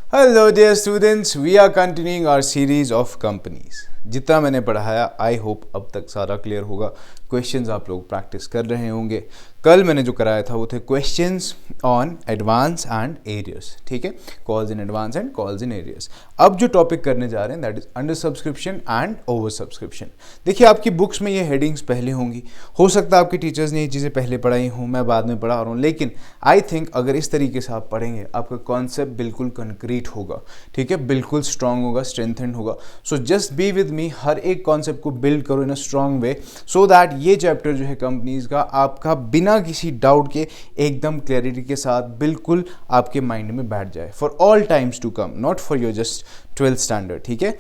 Hello dear students, we are continuing our series of companies. जितना मैंने पढ़ाया I hope अब तक सारा क्लियर होगा. क्वेश्चंस आप लोग प्रैक्टिस कर रहे होंगे. कल मैंने जो कराया था वो थे questions on advance and arrears. ठीक है, calls in advance and calls in arrears. अब जो टॉपिक करने जा रहे हैं that is under subscription and over subscription. देखिए आपकी बुक्स में ये हेडिंग्स पहले होंगी. हो सकता है आपके टीचर्स ने ये चीज़ें पहले पढ़ाई हूँ, मैं बाद में पढ़ा रहा हूँ, लेकिन आई थिंक अगर इस तरीके से आप पढ़ेंगे आपका कॉन्सेप्ट बिल्कुल कंक्रीट होगा. ठीक है, बिल्कुल स्ट्रांग होगा, स्ट्रेंथेंड होगा. So just be with me, हर एक कॉन्सेप्ट को बिल्ड करो in a strong way so that ये चैप्टर जो है कंपनीज का आपका बिना किसी डाउट के एकदम क्लैरिटी के साथ बिल्कुल आपके माइंड में बैठ जाए for all times to come, not for your just 12th standard. ठीक है,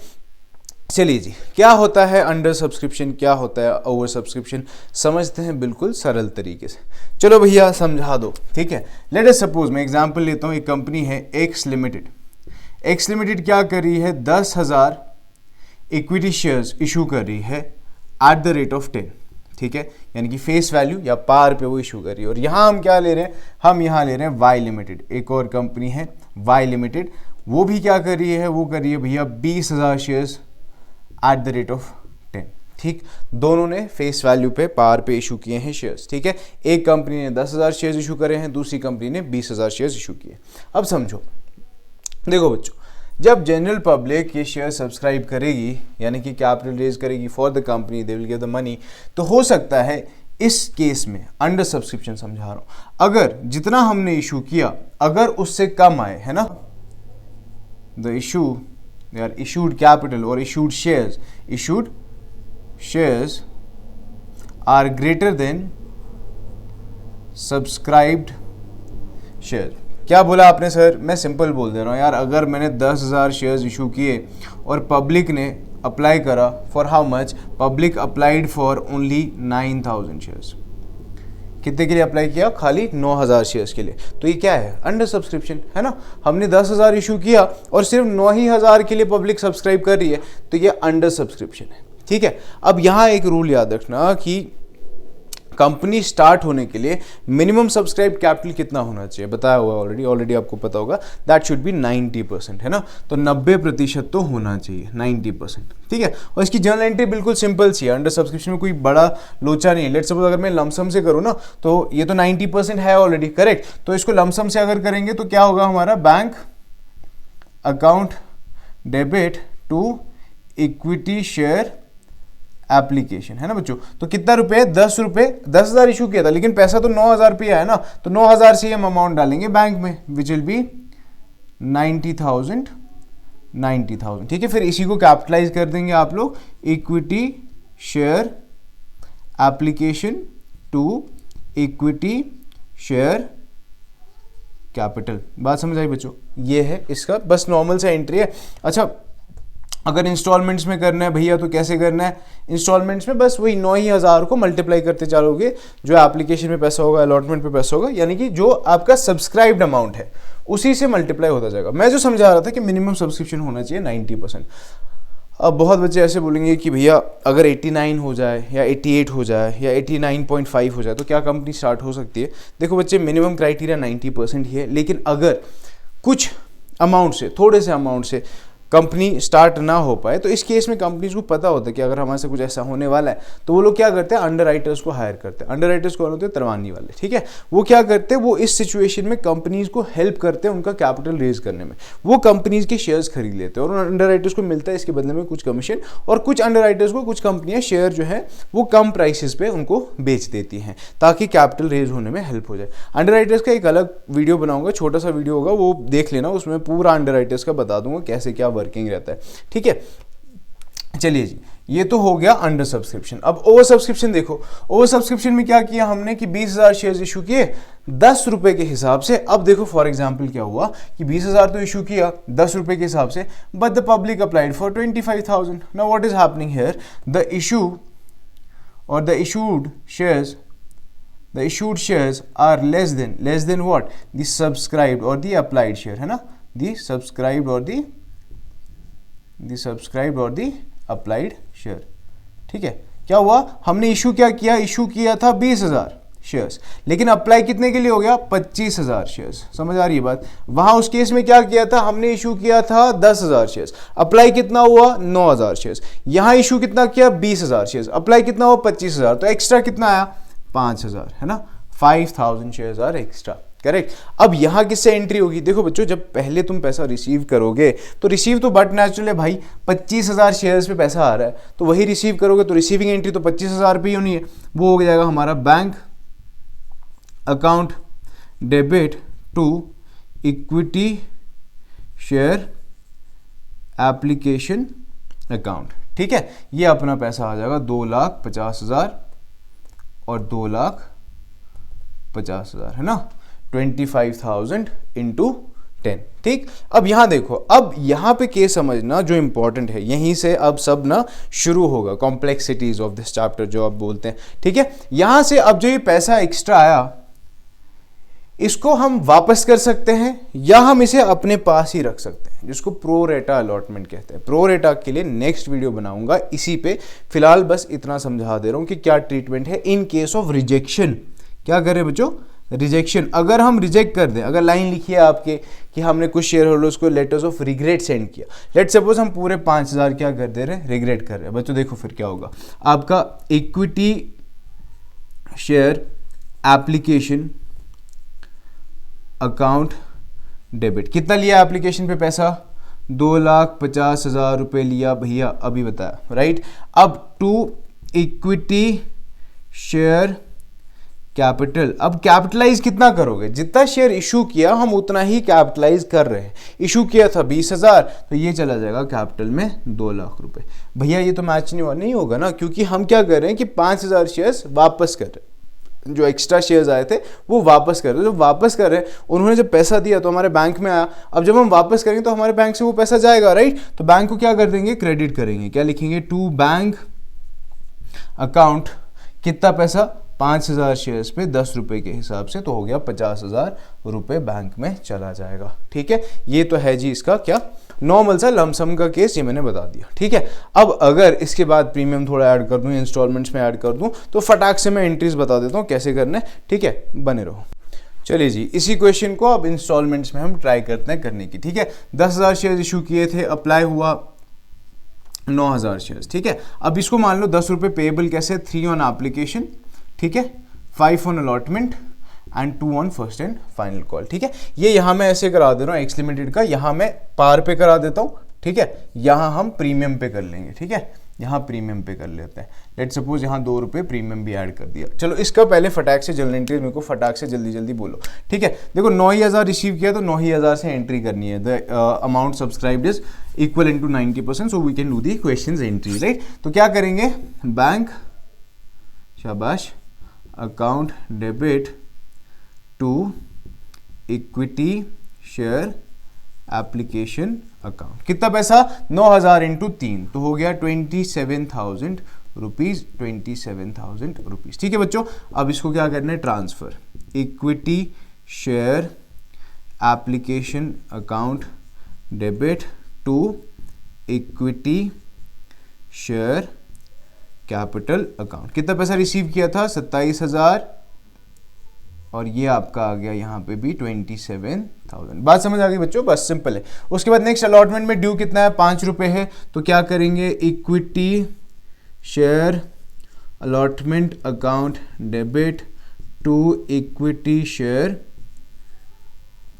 चलिए जी, क्या होता है अंडर सब्सक्रिप्शन, क्या होता है ओवर सब्सक्रिप्शन, समझते हैं बिल्कुल सरल तरीके से. चलो भैया समझा दो. ठीक है, लेट अस सपोज मैं एग्जांपल लेता हूँ. एक कंपनी है एक्स लिमिटेड. एक्स लिमिटेड क्या कर रही है, 10,000 इक्विटी शेयर्स इशू कर रही है एट द रेट ऑफ 10. ठीक है, यानी कि फेस वैल्यू या पार पे वो इशू कर रही है. और यहाँ हम क्या ले रहे हैं, हम यहाँ ले रहे हैं वाई लिमिटेड. एक और कंपनी है वाई लिमिटेड, वो भी क्या कर रही है, वो कर रही है भैया 20,000 shares at the rate of 10. ठीक, दोनों ने फेस वैल्यू पे पार पे इशू किए हैं शेयर्स. ठीक है, एक कंपनी ने 10,000 शेयर्स इशू करे हैं, दूसरी कंपनी ने 20,000 शेयर्स इशू किए. अब समझो, देखो बच्चों, जब जनरल पब्लिक ये शेयर सब्सक्राइब करेगी यानी कि कैपिटल रेज करेगी for the company, they will give the money, तो हो सकता है इस केस में अंडर सब्सक्रिप्शन समझा रहा हूं, अगर जितना हमने इशू किया अगर उससे कम आए, है ना, द इशू यार इशूड कैपिटल और issued shares are greater than subscribed share. क्या बोला आपने सर? मैं सिंपल बोल दे रहा हूँ यार, अगर मैंने 10,000 शेयर्स इशू किए और पब्लिक ने अप्लाई करा for how much, public applied for only 9,000 shares. कितने के लिए अप्लाई किया? खाली 9,000 शेयर्स के लिए. तो ये क्या है? अंडर सब्सक्रिप्शन, है ना. हमने 10,000 इशू किया और सिर्फ 9,000 के लिए पब्लिक सब्सक्राइब कर रही है, तो ये अंडर सब्सक्रिप्शन है. ठीक है, अब यहाँ एक रूल याद रखना कि कंपनी स्टार्ट होने के लिए मिनिमम सब्सक्राइब कैपिटल कितना होना चाहिए, बताया हुआ ऑलरेडी आपको पता होगा, दैट शुड बी 90%, है ना. तो 90% तो होना चाहिए, 90%. ठीक है, और इसकी जर्नल एंट्री बिल्कुल सिंपल सी है. अंडर सब्सक्रिप्शन में कोई बड़ा लोचा नहीं है. लेट्स सपोज अगर मैं लमसम से करूँ ना, तो ये तो 90% है ऑलरेडी, करेक्ट. तो इसको लमसम से अगर करेंगे तो क्या होगा हमारा, bank account debit to equity share application, है ना बच्चों. तो कितना रुपए? 10 रुपए. 10,000 इशू किया था लेकिन पैसा तो 9,000 रुपया है ना, तो 9,000 से हम अमाउंट डालेंगे बैंक में, विच विल बी 90,000. ठीक है, फिर इसी को कैपिटलाइज कर देंगे आप लोग, equity share application to equity share capital. बात समझ आई बच्चों? ये है इसका बस नॉर्मल सा एंट्री है. अच्छा, अगर इंस्टॉलमेंट्स में करना है भैया तो कैसे करना है? इंस्टॉलमेंट्स में बस वही 9,000 को मल्टीप्लाई करते चलोगे, जो एप्लीकेशन में पैसा होगा, अलॉटमेंट पे पैसा होगा, यानी कि जो आपका सब्सक्राइब्ड अमाउंट है उसी से मल्टीप्लाई होता जाएगा. मैं जो समझा रहा था कि मिनिमम सब्सक्रिप्शन होना चाहिए 90%. अब बहुत बच्चे ऐसे बोलेंगे कि भैया अगर 89 हो जाए या 88 हो जाए या 89.5 हो जाए तो क्या कंपनी स्टार्ट हो सकती है? देखो बच्चे, मिनिमम क्राइटेरिया 90% ही है, लेकिन अगर कुछ अमाउंट से, थोड़े से अमाउंट से कंपनी स्टार्ट ना हो पाए तो इस केस में कंपनीज को पता होता है कि अगर हमारे से कुछ ऐसा होने वाला है तो वो लोग क्या करते हैं, अंडर राइटर्स को हायर करते हैं. अंडर राइटर्स कौन होते हैं? तरवानी वाले. ठीक है, वो क्या करते हैं, वो इस सिचुएशन में कंपनीज को हेल्प करते हैं उनका कैपिटल रेज करने में. वो कंपनीज के शेयर्स खरीद लेते हैं और अंडर राइटर्स को मिलता है इसके बदले में कुछ कमीशन, और कुछ अंडर राइटर्स को कुछ कंपनियां शेयर जो है वो कम प्राइसेस पे उनको बेच देती हैं ताकि कैपिटल रेज होने में हेल्प हो जाए. अंडर राइटर्स का एक अलग वीडियो बनाऊंगा, छोटा सा वीडियो होगा, वो देख लेना, उसमें पूरा अंडर राइटर्स का बता दूंगा कैसे क्या वर्किंग रहता है. ठीक है, चलिए जी, ये तो हो गया अंडर सब्सक्रिप्शन. अब ओवर सब्सक्रिप्शन देखो. ओवर सब्सक्रिप्शन में क्या किया हमने कि 20,000 शेयर्स इशू किए 10 रुपए के हिसाब से. अब देखो फॉर एग्जांपल क्या हुआ कि 20,000 तो इशू किया 10 रुपए के हिसाब से, but the public applied for 25,000. Now what is happening here, the issue or the issued shares are less than what, the subscribed or the applied share, है ना, the subscribed or the applied share. ठीक है, क्या हुआ, हमने issue क्या किया, issue किया था 20,000, शेयर्स, लेकिन अप्लाई कितने के लिए हो गया 25,000 शेयर्स। समझ आ रही है बात। वहां उस केस में क्या किया था, हमने इशू किया था 10,000 शेयर्स, अप्लाई कितना हुआ 9,000 शेयर्स। यहां इशू कितना किया 20,000 शेयर्स, अप्लाई कितना हुआ 25,000, तो एक्स्ट्रा कितना आया 5,000, है ना, 5,000 शेयर्स आर एक्स्ट्रा, करेक्ट। अब यहां किससे एंट्री होगी, देखो बच्चों जब पहले तुम पैसा रिसीव करोगे तो रिसीव तो बट नेचुरल है भाई, 25,000 शेयर्स पे पैसा आ रहा है तो वही रिसीव करोगे, तो रिसीविंग एंट्री तो 25,000 पे ही होनी है। वो हो जाएगा हमारा bank account debit to equity share application account, ठीक है। ये अपना पैसा आ जाएगा 2,50,000 और 2,50,000, है ना, 25,000 इंटू 10, ठीक। अब यहां देखो, अब यहां पे केस समझना जो इंपॉर्टेंट है, यहीं से अब सब ना शुरू होगा, कॉम्प्लेक्सिटीज ऑफ दिस चैप्टर जो आप बोलते हैं, ठीक है। यहां से अब जो ये पैसा एक्स्ट्रा आया इसको हम वापस कर सकते हैं या हम इसे अपने पास ही रख सकते हैं, जिसको प्रो रेटा अलॉटमेंट कहते हैं। प्रो रेटा के लिए नेक्स्ट वीडियो बनाऊंगा, इसी पे फिलहाल बस इतना समझा दे रहा हूं कि क्या ट्रीटमेंट है इन केस ऑफ रिजेक्शन। क्या करें बच्चों, रिजेक्शन, अगर हम रिजेक्ट कर दें, अगर लाइन लिखी है आपके कि हमने कुछ शेयर होल्डर्स को लेटर्स ऑफ रिग्रेट सेंड किया, लेट सपोज हम पूरे 5,000 क्या कर दे रहे हैं, रिग्रेट कर रहे हैं बच्चों, देखो फिर क्या होगा, आपका equity share application account debit, कितना लिया एप्लीकेशन पे पैसा, 2,50,000 रुपये लिया भैया, अभी बताया, राइट। अब टू इक्विटी शेयर कैपिटल, अब कैपिटलाइज कितना करोगे, जितना शेयर इशू किया हम उतना ही कैपिटलाइज कर रहे हैं। इशू किया था 20,000 तो ये चला जाएगा कैपिटल में 2,00,000 रुपए। भैया ये तो मैच नहीं होगा ना, क्योंकि हम क्या कर रहे हैं कि 5,000 शेयर्स वापस कर रहे हैं, जो एक्स्ट्रा शेयर्स आए थे वो वापस कर रहे हैं। जो वापस कर रहे हैं उन्होंने जब पैसा दिया तो हमारे बैंक में आया, अब जब हम वापस करेंगे तो हमारे बैंक से वो पैसा जाएगा, राइट। तो बैंक को क्या कर देंगे, क्रेडिट करेंगे, क्या लिखेंगे, टू बैंक अकाउंट, कितना पैसा 5,000 शेयर्स पे 10 रुपए के हिसाब से, तो हो गया 50,000 रुपए बैंक में चला जाएगा, ठीक है। ये तो है जी इसका क्या नॉर्मल सा लमसम का केस, ये मैंने बता दिया, ठीक है। अब अगर इसके बाद प्रीमियम थोड़ा ऐड कर दूं, इंस्टॉलमेंट्स में ऐड कर दूं, तो फटाक से मैं एंट्रीज बता देता हूं कैसे करना है, ठीक है, बने रहो। चलिए जी, इसी क्वेश्चन को अब इंस्टॉलमेंट्स में हम ट्राई करते हैं करने की, ठीक है। 10,000 शेयर इशू किए थे, अप्लाई हुआ 9,000 शेयर्स, ठीक है। अब इसको मान लो 10 रुपये पेएबल कैसे, 3 ऑन एप्लीकेशन, ठीक है, 5 on allotment and 2 on first and final call, ठीक है। ये यहाँ मैं ऐसे करा दे रहा हूँ एक्स लिमिटेड का, यहाँ मैं पार पे करा देता हूँ, ठीक है, यहाँ हम प्रीमियम पे कर लेंगे, ठीक है, यहाँ प्रीमियम पे कर लेते हैं। लेट सपोज यहाँ 2 रुपये प्रीमियम भी ऐड कर दिया। चलो इसका पहले फटाक से जल्दी एंट्री, मेरे को फटाक से जल्दी बोलो, ठीक है। देखो 9,000 रिसीव किया तो 9,000 से एंट्री करनी है, the amount subscribed is equal to 90%, so we can do the question entry, right. तो क्या करेंगे, बैंक, शाबाश, account debit to equity share application account, कितना पैसा 9,000 इंटू 3 तो हो गया 27,000 रुपीज, 27,000 रुपीज, ठीक है बच्चों। अब इसको क्या करना है, transfer, equity share application account debit to equity share capital account, कितना पैसा रिसीव किया था 27,000 और ये आपका आ गया यहाँ पे भी 27,000। बात समझ आ गई बच्चों, बस सिंपल है। उसके बाद नेक्स्ट अलॉटमेंट में ड्यू कितना है, 5 रुपये है, तो क्या करेंगे, equity share allotment account debit to equity share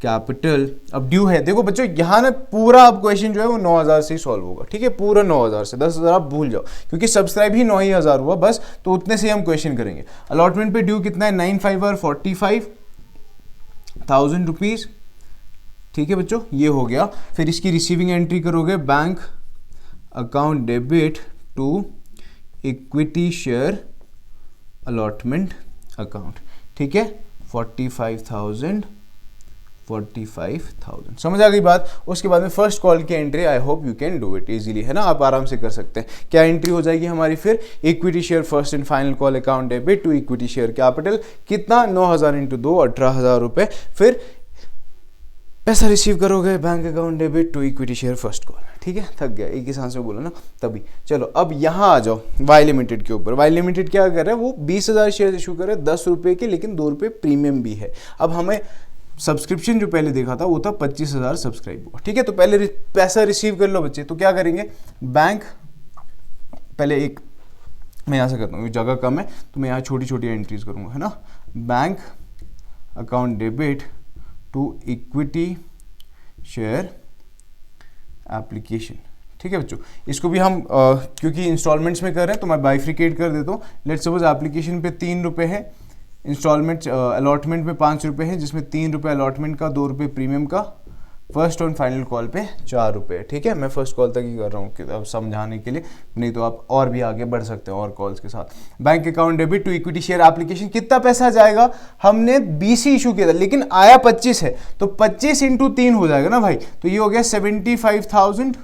capital. अब ड्यू है, देखो बच्चों यहाँ ना पूरा अब क्वेश्चन जो है वो 9,000 से ही सॉल्व होगा, ठीक है, पूरा 9,000 से, 10,000 आप भूल जाओ क्योंकि सब्सक्राइब ही 9,000 हुआ बस, तो उतने से हम क्वेश्चन करेंगे। अलॉटमेंट पे ड्यू कितना है, 9,5 और 45,000 रुपीज, ठीक है बच्चों, ये हो गया। फिर इसकी रिसीविंग एंट्री करोगे, bank account debit to equity share allotment account, ठीक है, 45,000 समझ आ गई बात। उसके बाद में फर्स्ट कॉल की entry, I hope you can do it easily, है ना, आप आराम से कर सकते हैं। क्या एंट्री हो जाएगी हमारी फिर, equity share first and final call account debit to equity share capital, कितना 9,000 इंटू 2 18,000 रुपए। फिर पैसा रिसीव करोगे bank account debit to equity share first call, ठीक है, थक गया एक ही सांस में बोला ना तभी। चलो अब यहाँ आ जाओ वाई लिमिटेड के ऊपर। वाई लिमिटेड क्या कर रहा है, वो 20,000 शेयर इशू कर रहे हैं 10 रुपये के, लेकिन 2 रुपये प्रीमियम भी है। अब हमें सब्सक्रिप्शन जो पहले देखा था वो था 25,000 सब्सक्राइब हुआ, ठीक है। तो पहले पैसा रिसीव कर लो बच्चे। तो क्या करेंगे, बैंक पहले एक मैं यहाँ से करता हूँ, जगह कम है तो मैं यहाँ छोटी छोटी एंट्रीज करूँगा, है ना। Bank account debit to equity share application, ठीक है बच्चों। इसको भी हम क्योंकि इंस्टॉलमेंट्स में कर रहे हैं तो मैं बाइफ्रिकेट कर देता हूँ। लेट्स सपोज एप्लीकेशन पे 3 रुपये है, इंस्टॉलमेंट अलॉटमेंट में 5 रुपये है, जिसमें 3 रुपये अलॉटमेंट का, 2 रुपये प्रीमियम का, फर्स्ट और फाइनल कॉल पे 4 रुपये, ठीक है। मैं फर्स्ट कॉल तक ही कर रहा हूँ अब समझाने के लिए, नहीं तो आप और भी आगे बढ़ सकते हैं और कॉल्स के साथ। Bank account debit to equity share application, कितना पैसा जाएगा, हमने 20 ही इशू किया था लेकिन आया 25 है, तो 25 इंटू 3 हो जाएगा ना भाई, तो ये हो गया 75,000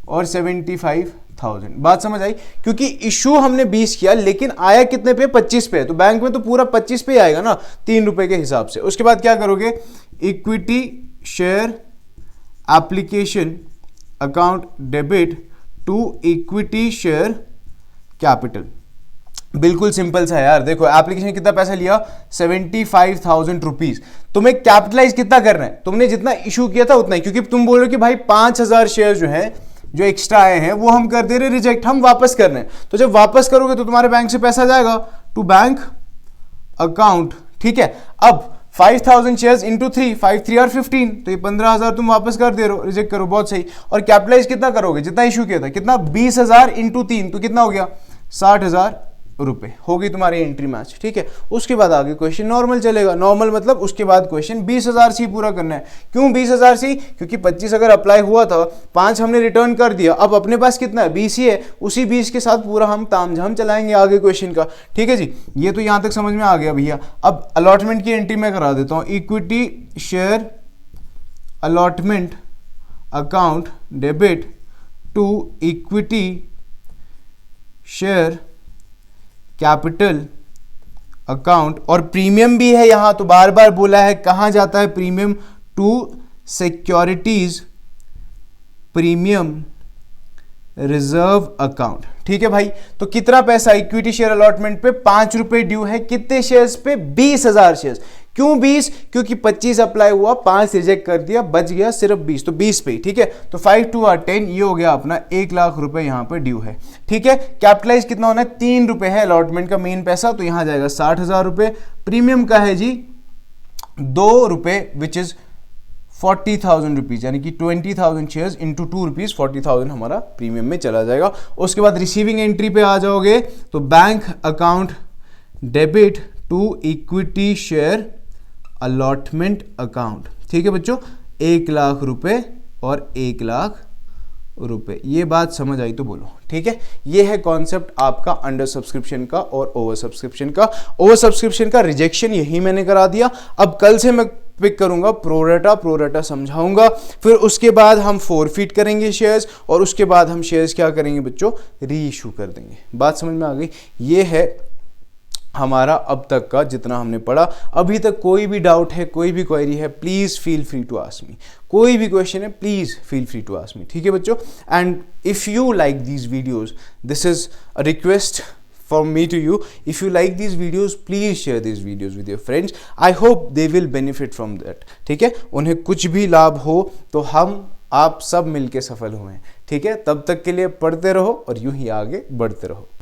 और 75,000। बात समझ आई, क्योंकि इशू हमने 20 किया लेकिन आया कितने पे, 25 पे, तो बैंक में तो पूरा 25 पे आएगा ना 3 रुपए के हिसाब से। उसके बाद क्या करोगे, equity share application account debit to equity share capital. बिल्कुल सिंपल सा है यार। देखो एप्लीकेशन कितना पैसा लिया, 75,000 रुपीज। तुम्हें कैपिटलाइज कितना करना है, तुमने जितना इशू किया था उतना ही, क्योंकि तुम बोल रहे हो कि भाई 5,000 शेयर जो है जो एक्स्ट्रा आए हैं वो हम कर दे रहे रिजेक्ट, हम वापस कर रहे हैं। तो जब वापस करोगे तो तुम्हारे बैंक से पैसा जाएगा टू बैंक अकाउंट, ठीक है। अब 5,000 शेयर्स इंटू 3, 5 3 और 15, तो ये 15,000 तुम वापस कर दे रहे हो, रिजेक्ट करो, बहुत सही। और कैपिटलाइज कितना करोगे, जितना इशू किया था, कितना, 20,000 इंटू 3, तो कितना हो गया 60,000 रुपए, हो गई तुम्हारी एंट्री मैच, ठीक है। उसके बाद आगे क्वेश्चन नॉर्मल चलेगा, नॉर्मल मतलब उसके बाद क्वेश्चन 20,000 से पूरा करना है। क्यों 20,000 से, क्योंकि 25 अगर अप्लाई हुआ था, 5 हमने रिटर्न कर दिया, अब अपने पास कितना है, 20 ही है, उसी 20 के साथ पूरा हम तामझाम चलाएंगे आगे क्वेश्चन का, ठीक है जी। ये तो यहां तक समझ में आ गया भैया। अब अलॉटमेंट की एंट्री मैं करा देता हूं, equity share allotment account debit to equity share capital account, और प्रीमियम भी है यहां, तो बार बार बोला है कहां जाता है premium, to securities premium reserve account, ठीक है भाई। तो कितना पैसा इक्विटी शेयर अलॉटमेंट पे 5 रुपए ड्यू है, कितने शेयर्स पे, 20,000 शेयर्स। क्यों 20, क्योंकि 25 अप्लाई हुआ, 5 रिजेक्ट कर दिया, बच गया सिर्फ 20, तो 20 पे, ठीक है। तो 5 2 8 10, ये हो गया अपना 1 लाख रुपए यहां पर ड्यू है, ठीक है। कैपिटलाइज कितना होना है, 3 रुपए है अलॉटमेंट का मेन पैसा, तो यहां जाएगा 60,000 रुपए। प्रीमियम का है जी 2 रुपए, विच इज 40,000 रुपीज, यानी कि 20,000 शेयर्स इंटू 2 रुपीज, 40,000 हमारा प्रीमियम में चला जाएगा। उसके बाद रिसीविंग एंट्री पे आ जाओगे तो bank account debit to equity share allotment account, ठीक है बच्चों, 1 लाख रुपए और 1 लाख रुपए। ये बात समझ आई तो बोलो, ठीक है। ये है कॉन्सेप्ट आपका अंडर सब्सक्रिप्शन का और ओवर सब्सक्रिप्शन का। ओवर सब्सक्रिप्शन का रिजेक्शन यही मैंने करा दिया। अब कल से मैं पिक करूंगा प्रोरेटा समझाऊंगा, फिर उसके बाद हम फोरफिट करेंगे शेयर्स, और उसके बाद हम शेयर्स क्या करेंगे बच्चों, री इशू कर देंगे। बात समझ में आ गई। ये है हमारा अब तक का जितना हमने पढ़ा। अभी तक कोई भी डाउट है, कोई भी क्वेरी है, please feel free to ask me. कोई भी क्वेश्चन है, please feel free to ask me, ठीक है बच्चों। And if you like these videos, this is a request from me to you. If you like these videos, please share these videos with your friends. I hope they will benefit from that. ठीक है, उन्हें कुछ भी लाभ हो तो हम आप सब मिलके सफल हुए, ठीक है। तब तक के लिए पढ़ते रहो और यूं ही आगे बढ़ते रहो।